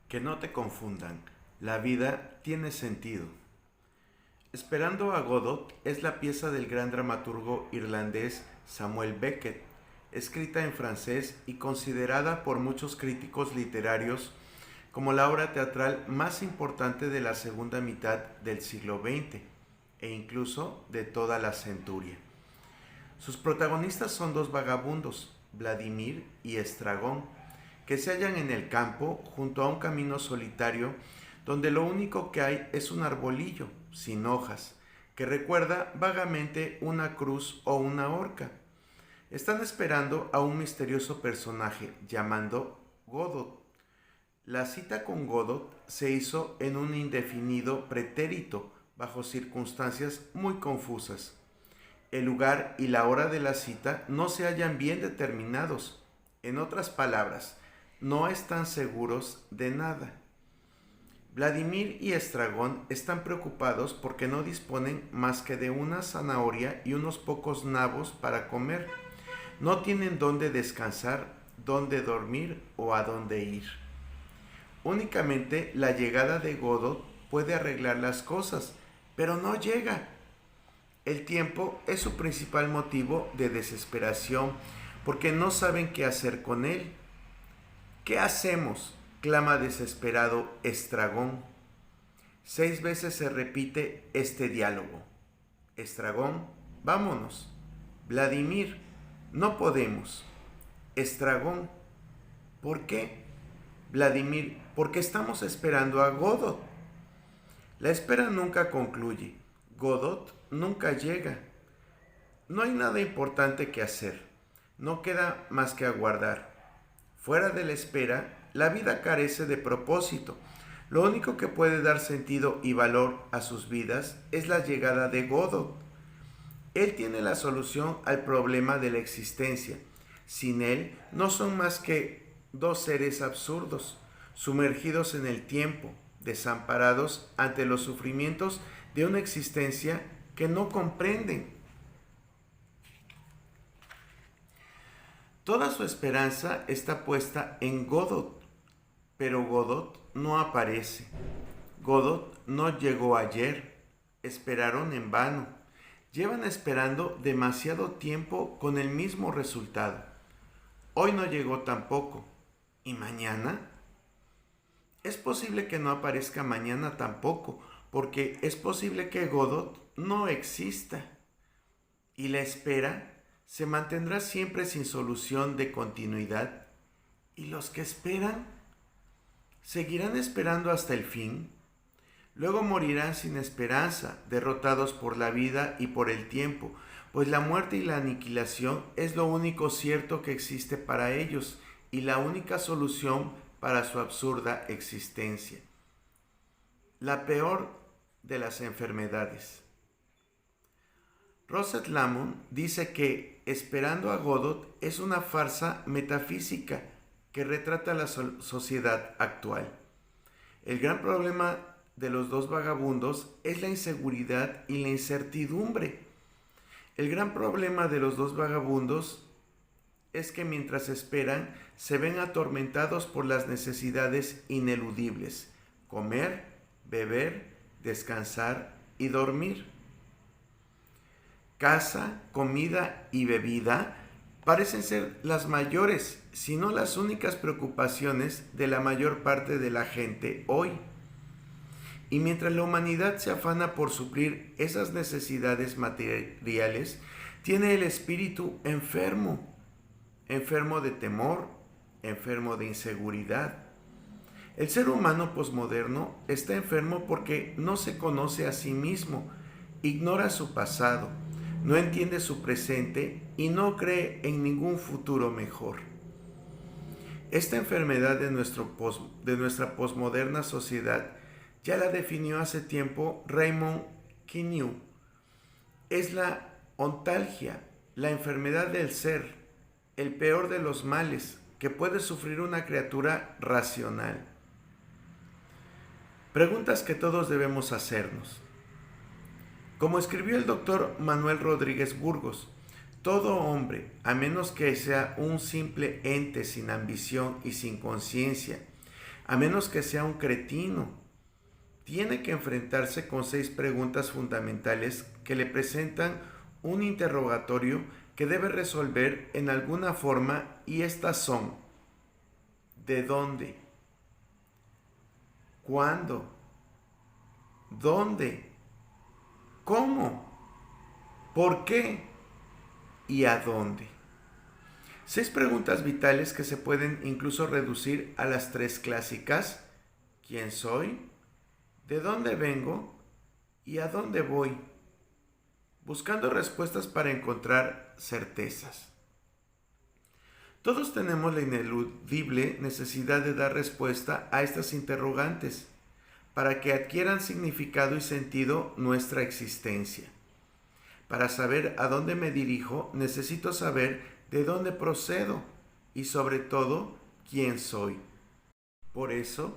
Que no te confundan, la vida tiene sentido. Esperando a Godot es la pieza del gran dramaturgo irlandés Samuel Beckett, escrita en francés y considerada por muchos críticos literarios como la obra teatral más importante de la segunda mitad del siglo XX e incluso de toda la centuria. Sus protagonistas son dos vagabundos, Vladimir y Estragón, que se hallan en el campo junto a un camino solitario donde lo único que hay es un arbolillo sin hojas que recuerda vagamente una cruz o una horca. Están esperando a un misterioso personaje llamado Godot. La cita con Godot se hizo en un indefinido pretérito bajo circunstancias muy confusas. El lugar y la hora de la cita no se hallan bien determinados. En otras palabras, no están seguros de nada. Vladimir y Estragón están preocupados porque no disponen más que de una zanahoria y unos pocos nabos para comer. No tienen dónde descansar, dónde dormir o a dónde ir. Únicamente la llegada de Godot puede arreglar las cosas, pero no llega. El tiempo es su principal motivo de desesperación porque no saben qué hacer con él. ¿Qué hacemos?, clama desesperado Estragón. 6 veces se repite este diálogo. Estragón, vámonos. Vladimir, no podemos. Estragón, ¿por qué? Vladimir, porque estamos esperando a Godot. La espera nunca concluye. Godot nunca llega. No hay nada importante que hacer. No queda más que aguardar. Fuera de la espera, la vida carece de propósito. Lo único que puede dar sentido y valor a sus vidas es la llegada de Godot. Él tiene la solución al problema de la existencia. Sin él, no son más que dos seres absurdos, sumergidos en el tiempo, desamparados ante los sufrimientos de una existencia que no comprenden. Toda su esperanza está puesta en Godot, pero Godot no aparece. Godot no llegó ayer. Esperaron en vano. Llevan esperando demasiado tiempo con el mismo resultado. Hoy no llegó tampoco. ¿Y mañana? Es posible que no aparezca mañana tampoco, porque es posible que Godot no exista. Y la espera se mantendrá siempre sin solución de continuidad. ¿Y los que esperan? ¿Seguirán esperando hasta el fin? Luego morirán sin esperanza, derrotados por la vida y por el tiempo, pues la muerte y la aniquilación es lo único cierto que existe para ellos y la única solución para su absurda existencia. La peor de las enfermedades. Rosette Lamont dice que Esperando a Godot es una farsa metafísica que retrata la sociedad actual. El gran problema de los dos vagabundos es la inseguridad y la incertidumbre. El gran problema de los dos vagabundos es que mientras esperan se ven atormentados por las necesidades ineludibles: comer, beber, descansar y dormir. Casa, comida y bebida parecen ser las mayores, si no las únicas preocupaciones de la mayor parte de la gente hoy. Y mientras la humanidad se afana por suplir esas necesidades materiales, tiene el espíritu enfermo, enfermo de temor, enfermo de inseguridad. El ser humano posmoderno está enfermo porque no se conoce a sí mismo, ignora su pasado, no entiende su presente y no cree en ningún futuro mejor. Esta enfermedad de nuestra posmoderna sociedad ya la definió hace tiempo Raymond Queneau. Es la ontalgia, la enfermedad del ser, el peor de los males que puede sufrir una criatura racional. Preguntas que todos debemos hacernos. Como escribió el doctor Manuel Rodríguez Burgos, todo hombre, a menos que sea un simple ente sin ambición y sin conciencia, a menos que sea un cretino. Tiene que enfrentarse con 6 preguntas fundamentales que le presentan un interrogatorio que debe resolver en alguna forma, y estas son: ¿de dónde? ¿Cuándo? ¿Dónde? ¿Cómo? ¿Por qué? ¿Y a dónde? 6 preguntas vitales que se pueden incluso reducir a las 3 clásicas: ¿quién soy? ¿De dónde vengo? ¿Y a dónde voy? Buscando respuestas para encontrar certezas. Todos tenemos la ineludible necesidad de dar respuesta a estas interrogantes para que adquieran significado y sentido nuestra existencia. Para saber a dónde me dirijo, necesito saber de dónde procedo y, sobre todo, quién soy. Por eso,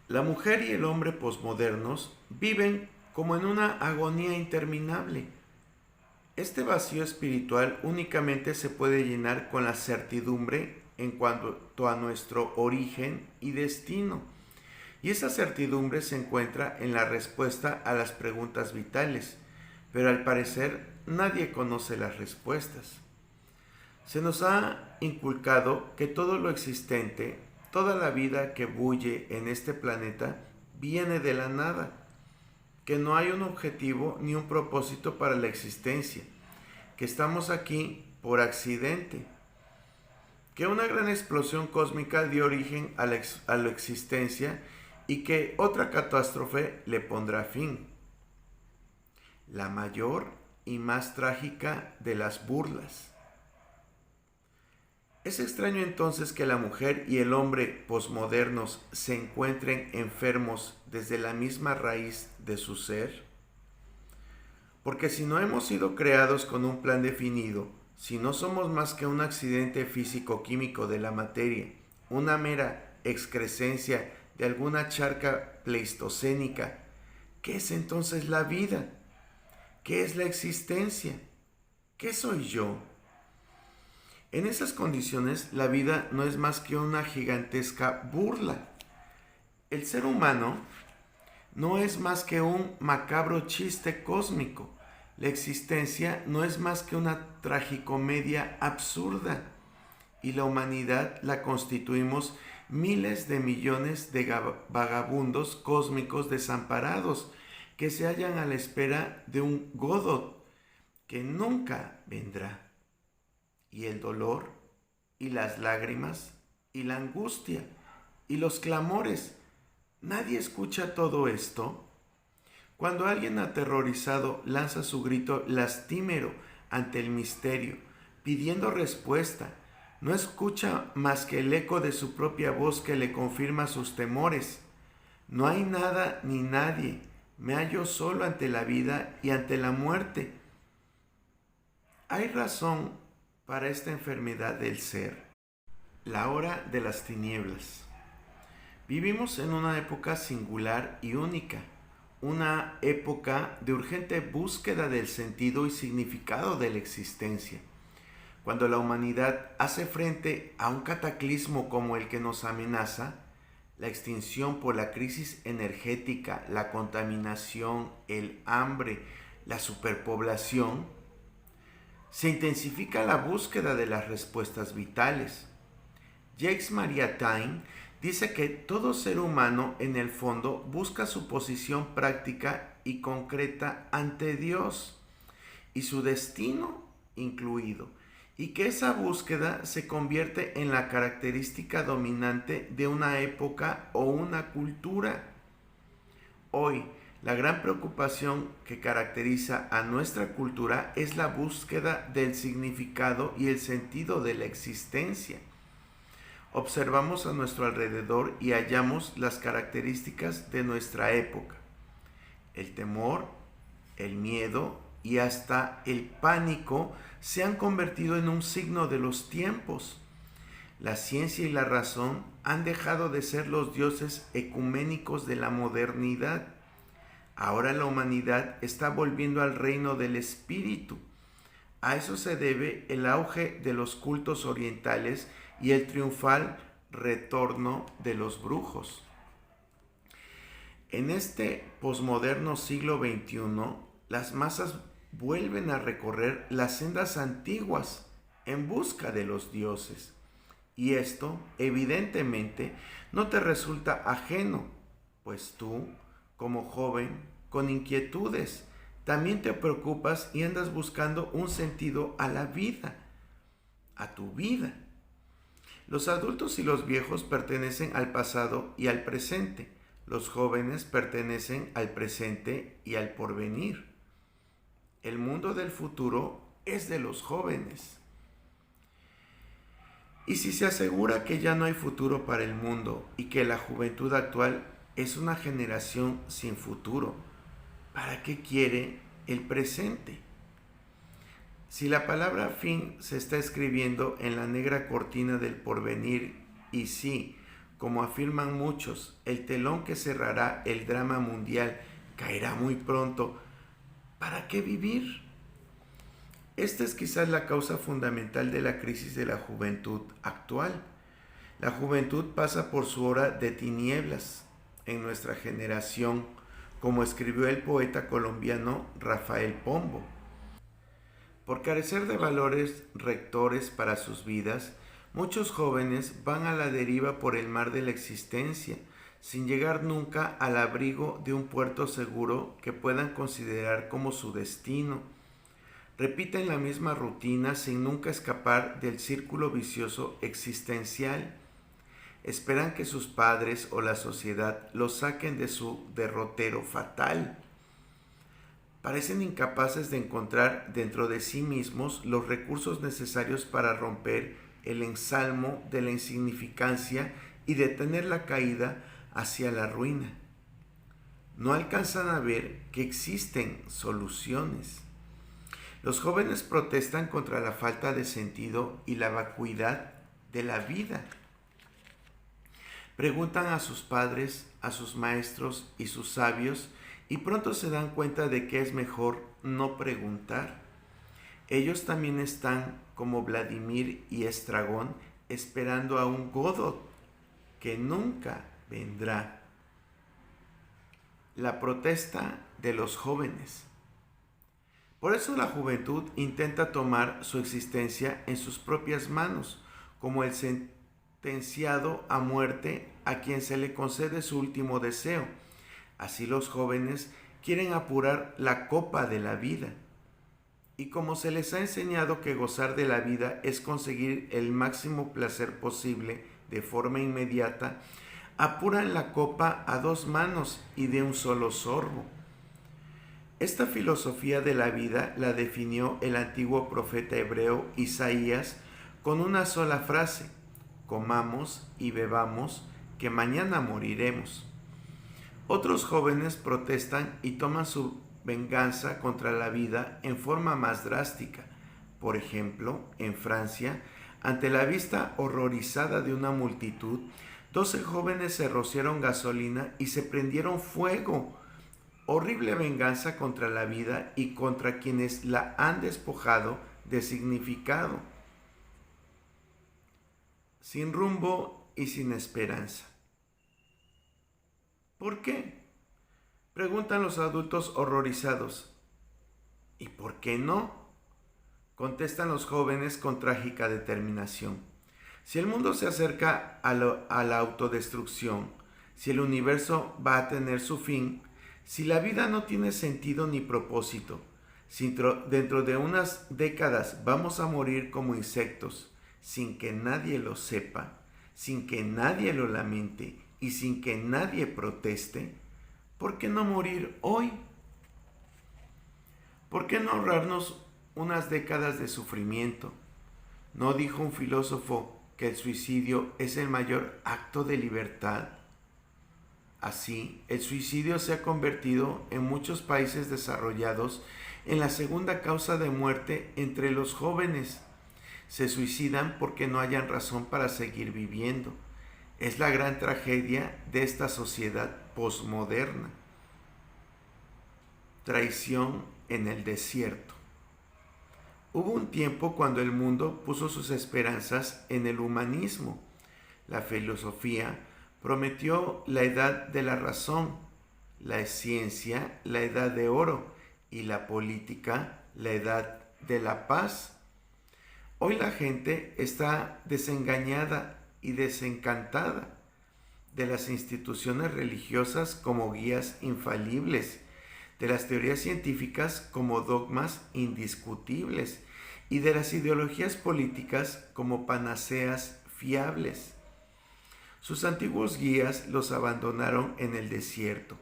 la mujer y el hombre posmodernos viven como en una agonía interminable. Este vacío espiritual únicamente se puede llenar con la certidumbre en cuanto a nuestro origen y destino. Y esa certidumbre se encuentra en la respuesta a las preguntas vitales, pero al parecer nadie conoce las respuestas. Se nos ha inculcado que todo lo existente, toda la vida que bulle en este planeta, viene de la nada, que no hay un objetivo ni un propósito para la existencia, que estamos aquí por accidente, que una gran explosión cósmica dio origen a la existencia y que otra catástrofe le pondrá fin. La mayor y más trágica de las burlas. ¿Es extraño entonces que la mujer y el hombre posmodernos se encuentren enfermos desde la misma raíz de su ser? Porque si no hemos sido creados con un plan definido, si no somos más que un accidente físico-químico de la materia, una mera excrescencia de alguna charca pleistocénica, ¿qué es entonces la vida? ¿Qué es la existencia? ¿Qué soy yo? En esas condiciones, la vida no es más que una gigantesca burla. El ser humano no es más que un macabro chiste cósmico. La existencia no es más que una tragicomedia absurda. Y la humanidad la constituimos miles de millones de vagabundos cósmicos desamparados que se hallan a la espera de un Godot que nunca vendrá. Y el dolor, y las lágrimas, y la angustia, y los clamores, ¿nadie escucha todo esto? Cuando alguien aterrorizado lanza su grito lastimero ante el misterio, pidiendo respuesta, no escucha más que el eco de su propia voz que le confirma sus temores. No hay nada ni nadie, me hallo solo ante la vida y ante la muerte. Hay razón para esta enfermedad del ser. La hora de las tinieblas. Vivimos en una época singular y única, una época de urgente búsqueda del sentido y significado de la existencia. Cuando la humanidad hace frente a un cataclismo como el que nos amenaza, la extinción por la crisis energética, la contaminación, el hambre, la superpoblación, se intensifica la búsqueda de las respuestas vitales. Jacques Maritain dice que todo ser humano en el fondo busca su posición práctica y concreta ante Dios y su destino incluido, y que esa búsqueda se convierte en la característica dominante de una época o una cultura. Hoy, la gran preocupación que caracteriza a nuestra cultura es la búsqueda del significado y el sentido de la existencia. Observamos a nuestro alrededor y hallamos las características de nuestra época. El temor, el miedo y hasta el pánico se han convertido en un signo de los tiempos. La ciencia y la razón han dejado de ser los dioses ecuménicos de la modernidad. Ahora la humanidad está volviendo al reino del espíritu. A eso se debe el auge de los cultos orientales y el triunfal retorno de los brujos. En este posmoderno siglo XXI, las masas vuelven a recorrer las sendas antiguas en busca de los dioses. Y esto, evidentemente, no te resulta ajeno, pues tú, como joven, con inquietudes, también te preocupas y andas buscando un sentido a la vida, a tu vida. Los adultos y los viejos pertenecen al pasado y al presente. Los jóvenes pertenecen al presente y al porvenir. El mundo del futuro es de los jóvenes. Y si se asegura que ya no hay futuro para el mundo y que la juventud actual es una generación sin futuro, ¿para qué quiere el presente? Si la palabra fin se está escribiendo en la negra cortina del porvenir y si, como afirman muchos, el telón que cerrará el drama mundial caerá muy pronto, ¿para qué vivir? Esta es quizás la causa fundamental de la crisis de la juventud actual. La juventud pasa por su hora de tinieblas en nuestra generación, como escribió el poeta colombiano Rafael Pombo. Por carecer de valores rectores para sus vidas, muchos jóvenes van a la deriva por el mar de la existencia, sin llegar nunca al abrigo de un puerto seguro que puedan considerar como su destino. Repiten la misma rutina sin nunca escapar del círculo vicioso existencial. Esperan que sus padres o la sociedad los saquen de su derrotero fatal. Parecen incapaces de encontrar dentro de sí mismos los recursos necesarios para romper el ensalmo de la insignificancia y detener la caída hacia la ruina. No alcanzan a ver que existen soluciones. Los jóvenes protestan contra la falta de sentido y la vacuidad de la vida. Preguntan a sus padres, a sus maestros y sus sabios y pronto se dan cuenta de que es mejor no preguntar. Ellos también están, como Vladimir y Estragón, esperando a un Godot que nunca vendrá. La protesta de los jóvenes. Por eso la juventud intenta tomar su existencia en sus propias manos, como el sentenciado a muerte a quien se le concede su último deseo. Así los jóvenes quieren apurar la copa de la vida. Y como se les ha enseñado que gozar de la vida es conseguir el máximo placer posible de forma inmediata, apuran la copa a dos manos y de un solo sorbo. Esta filosofía de la vida la definió el antiguo profeta hebreo Isaías con una sola frase: comamos y bebamos, que mañana moriremos. Otros jóvenes protestan y toman su venganza contra la vida en forma más drástica. Por ejemplo, en Francia, ante la vista horrorizada de una multitud, 12 jóvenes se rociaron gasolina y se prendieron fuego. Horrible venganza contra la vida y contra quienes la han despojado de significado. Sin rumbo y sin esperanza. ¿Por qué? Preguntan los adultos horrorizados. ¿Y por qué no? Contestan los jóvenes con trágica determinación. Si el mundo se acerca a la autodestrucción, si el universo va a tener su fin, si la vida no tiene sentido ni propósito, si dentro de unas décadas vamos a morir como insectos, sin que nadie lo sepa, sin que nadie lo lamente y sin que nadie proteste, ¿por qué no morir hoy? ¿Por qué no ahorrarnos unas décadas de sufrimiento? ¿No dijo un filósofo que el suicidio es el mayor acto de libertad? Así, el suicidio se ha convertido en muchos países desarrollados en la segunda causa de muerte entre los jóvenes. Se suicidan porque no hayan razón para seguir viviendo. Es la gran tragedia de esta sociedad posmoderna. Traición en el desierto. Hubo un tiempo cuando el mundo puso sus esperanzas en el humanismo. la filosofía, prometió la edad de la razón, la ciencia, la edad de oro, y la política, la edad de la paz. Hoy la gente está desengañada y desencantada de las instituciones religiosas como guías infalibles, de las teorías científicas como dogmas indiscutibles y de las ideologías políticas como panaceas fiables. Sus antiguos guías los abandonaron en el desierto.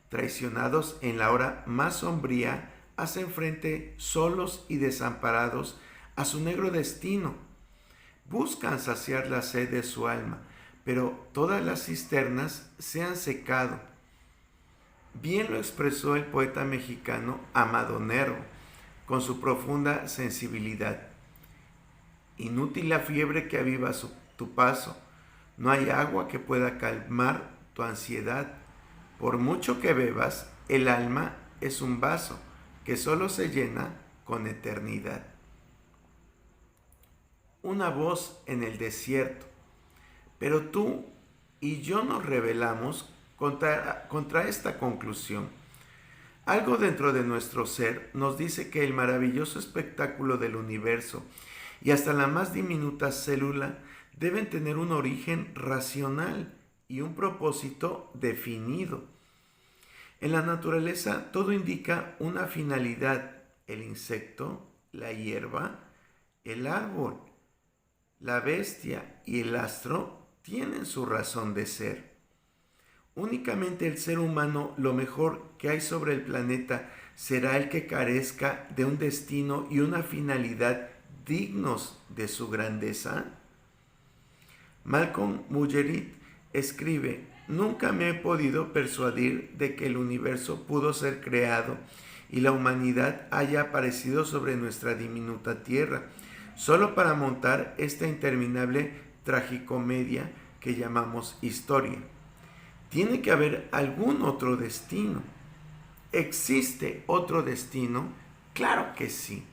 Traicionados en la hora más sombría, hacen frente solos y desamparados a su negro destino. Buscan saciar la sed de su alma, pero todas las cisternas se han secado. Bien lo expresó el poeta mexicano Amado Nervo, con su profunda sensibilidad. Inútil la fiebre que aviva tu paso, no hay agua que pueda calmar tu ansiedad. Por mucho que bebas, el alma es un vaso que solo se llena con eternidad. Una voz en el desierto. Pero tú y yo nos rebelamos contra esta conclusión. Algo dentro de nuestro ser nos dice que el maravilloso espectáculo del universo y hasta la más diminuta célula deben tener un origen racional y un propósito definido. En la naturaleza todo indica una finalidad: el insecto, la hierba, el árbol, la bestia y el astro tienen su razón de ser. Únicamente el ser humano, lo mejor que hay sobre el planeta, será el que carezca de un destino y una finalidad dignos de su grandeza. Malcolm Muggeridge escribe: nunca me he podido persuadir de que el universo pudo ser creado y la humanidad haya aparecido sobre nuestra diminuta tierra, solo para montar esta interminable tragicomedia que llamamos historia. Tiene que haber algún otro destino. ¿Existe otro destino? Claro que sí.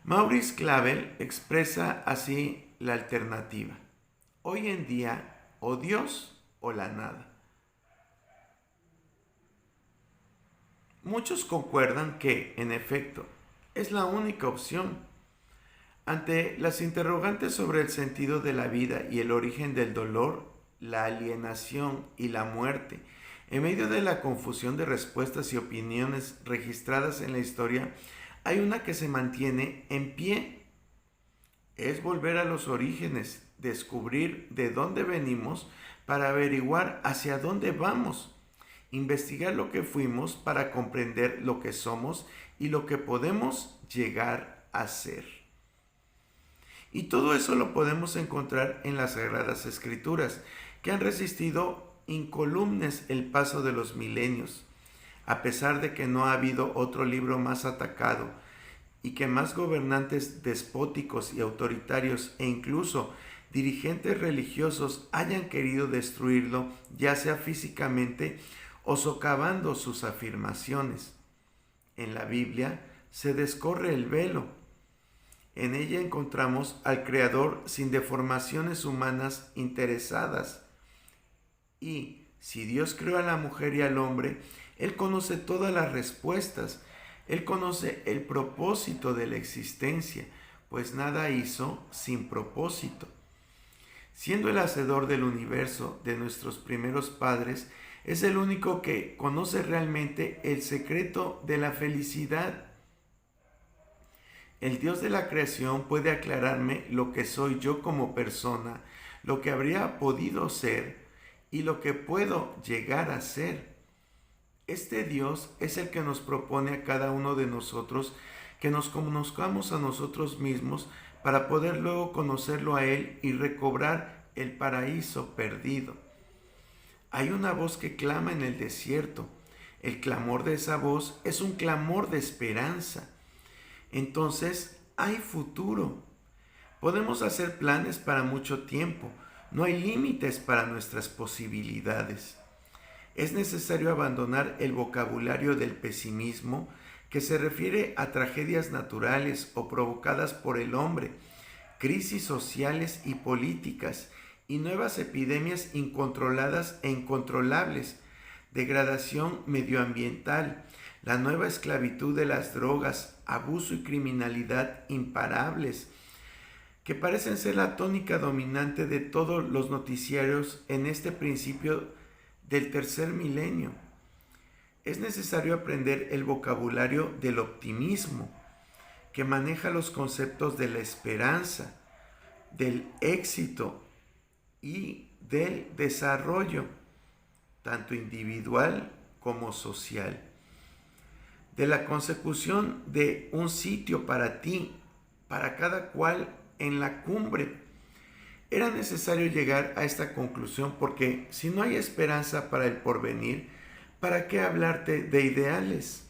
Maurice Clavel expresa así la alternativa: hoy en día, o Dios o la nada. Muchos concuerdan que, en efecto, es la única opción. Ante las interrogantes sobre el sentido de la vida y el origen del dolor, la alienación y la muerte, en medio de la confusión de respuestas y opiniones registradas en la historia, hay una que se mantiene en pie. Es volver a los orígenes, descubrir de dónde venimos para averiguar hacia dónde vamos, investigar lo que fuimos para comprender lo que somos y lo que podemos llegar a ser. Y todo eso lo podemos encontrar en las Sagradas Escrituras, que han resistido incólumes el paso de los milenios, a pesar de que no ha habido otro libro más atacado y que más gobernantes despóticos y autoritarios e incluso dirigentes religiosos hayan querido destruirlo, ya sea físicamente o socavando sus afirmaciones. En la Biblia se descorre el velo. En ella encontramos al Creador sin deformaciones humanas interesadas. Y si Dios creó a la mujer y al hombre, Él conoce todas las respuestas. Él conoce el propósito de la existencia, pues nada hizo sin propósito. Siendo el hacedor del universo, de nuestros primeros padres, es el único que conoce realmente el secreto de la felicidad. El Dios de la creación puede aclararme lo que soy yo como persona, lo que habría podido ser y lo que puedo llegar a ser. Este Dios es el que nos propone a cada uno de nosotros que nos conozcamos a nosotros mismos para poder luego conocerlo a Él y recobrar el paraíso perdido. Hay una voz que clama en el desierto. El clamor de esa voz es un clamor de esperanza. Entonces, hay futuro. Podemos hacer planes para mucho tiempo. No hay límites para nuestras posibilidades. Es necesario abandonar el vocabulario del pesimismo que se refiere a tragedias naturales o provocadas por el hombre. crisis sociales y políticas, y nuevas epidemias incontroladas e incontrolables, degradación medioambiental, la nueva esclavitud de las drogas, abuso y criminalidad imparables, que parecen ser la tónica dominante de todos los noticiarios en este principio del tercer milenio. Es necesario aprender el vocabulario del optimismo, que maneja los conceptos de la esperanza, del éxito y del desarrollo, tanto individual como social, de la consecución de un sitio para ti, para cada cual en la cumbre. Era necesario llegar a esta conclusión porque si no hay esperanza para el porvenir, ¿para qué hablarte de ideales?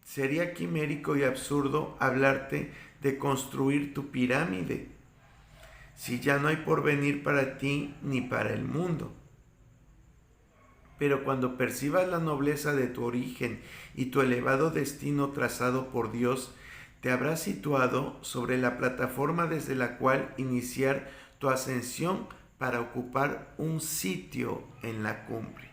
Sería quimérico y absurdo hablarte de construir tu pirámide, si ya no hay porvenir para ti ni para el mundo. Pero cuando percibas la nobleza de tu origen y tu elevado destino trazado por Dios, te habrás situado sobre la plataforma desde la cual iniciar tu ascensión para ocupar un sitio en la cumbre.